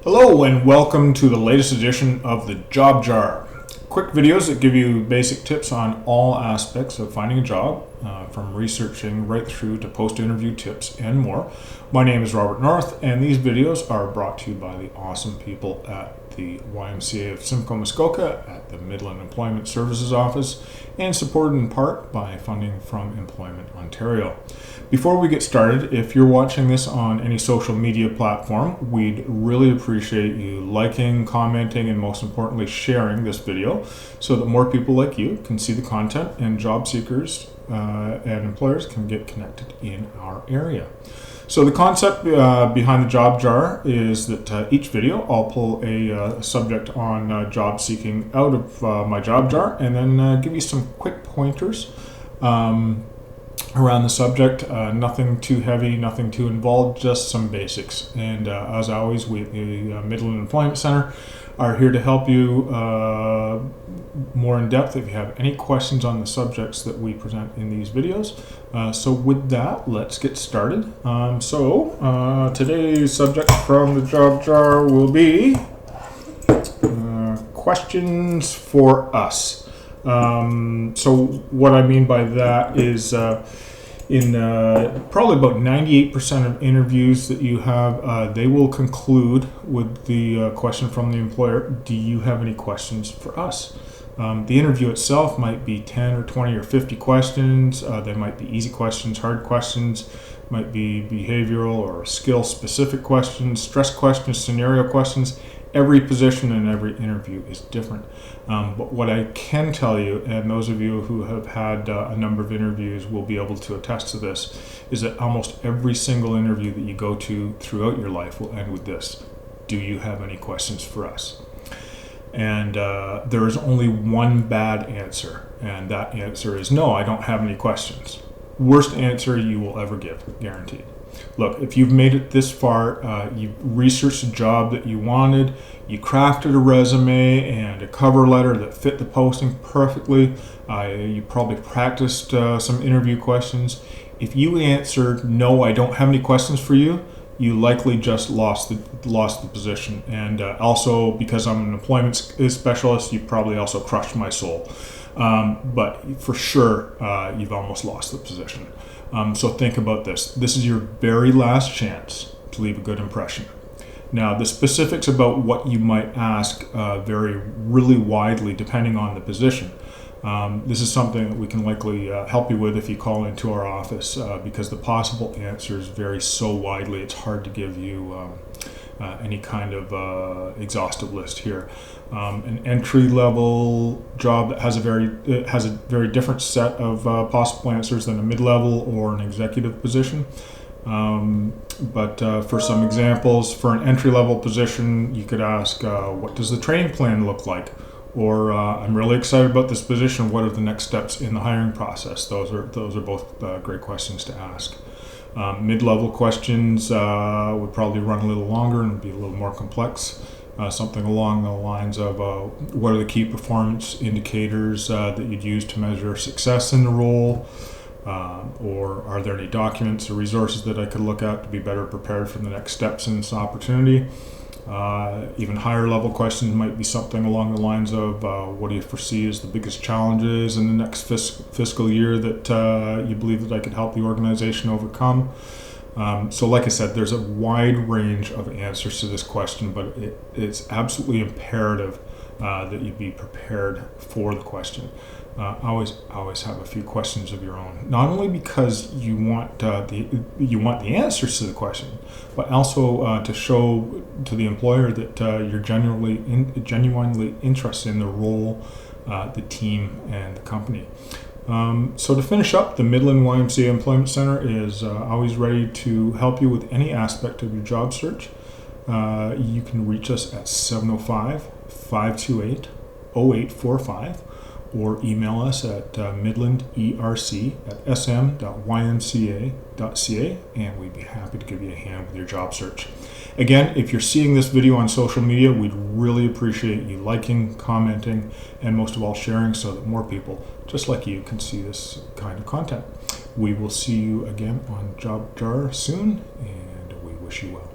Hello and welcome to the latest edition of the JobJar. Quick videos that give you basic tips on all aspects of finding a job, from researching right through to post-interview tips and more. My name is Robert North, and these videos are brought to you by the awesome people at the YMCA of Simcoe Muskoka at the Midland Employment Services Office, and supported in part by funding from Employment Ontario. Before we get started, if you're watching this on any social media platform, we'd really appreciate you liking, commenting, and most importantly sharing this video so that more people like you can see the content and job seekers and employers can get connected in our area. So the concept behind the Job Jar is that each video I'll pull a subject on job seeking out of my Job Jar and then give you some quick pointers around the subject. Nothing too heavy, nothing too involved, just some basics. And as always, we at the Midland Employment Center are here to help you more in depth if you have any questions on the subjects that we present in these videos. So with that, let's get started. Today's subject from the Job Jar will be questions for us. So what I mean by that is in probably about 98% of interviews that you have, they will conclude with the question from the employer, do you have any questions for us? The interview itself might be 10 or 20 or 50 questions. They might be easy questions, hard questions, might be behavioral or skill specific questions, stress questions, scenario questions. Every position and every interview is different. But what I can tell you, and those of you who have had a number of interviews will be able to attest to this, is that almost every single interview that you go to throughout your life will end with this: do you have any questions for us? And there is only one bad answer, and that answer is no, I don't have any questions. Worst answer you will ever give, guaranteed. Look, if you've made it this far, you've researched a job that you wanted, you crafted a resume and a cover letter that fit the posting perfectly, you probably practiced some interview questions. If you answered, no, I don't have any questions for you, you likely just lost the position. And also, because I'm an employment specialist, you probably also crushed my soul. But for sure, you've almost lost the position. So think about this. This is your very last chance to leave a good impression. Now, the specifics about what you might ask vary really widely depending on the position. This is something that we can likely help you with if you call into our office because the possible answers vary so widely, it's hard to give you any kind of exhaustive list here. An entry-level job that has a very different set of possible answers than a mid-level or an executive position. But for some examples, for an entry-level position, you could ask, what does the training plan look like? Or I'm really excited about this position. What are the next steps in the hiring process? Those are both great questions to ask. Mid-level questions would probably run a little longer and be a little more complex. Something along the lines of what are the key performance indicators that you'd use to measure success in the role? Or are there any documents or resources that I could look at to be better prepared for the next steps in this opportunity? Even higher level questions might be something along the lines of what do you foresee as the biggest challenges in the next fiscal year that you believe that I could help the organization overcome. So like I said, there's a wide range of answers to this question, but it's absolutely imperative that you be prepared for the question. Always have a few questions of your own, not only because you want the answers to the question, but also to show to the employer that you're genuinely interested in the role, the team, and the company. So to finish up, the Midland YMCA Employment Center is always ready to help you with any aspect of your job search. You can reach us at 705-528-0845 or email us at midlanderc@sm.ymca.ca, and we'd be happy to give you a hand with your job search. Again, if you're seeing this video on social media, we'd really appreciate you liking, commenting, and most of all sharing so that more people just like you can see this kind of content. We will see you again on JobJar soon, and we wish you well.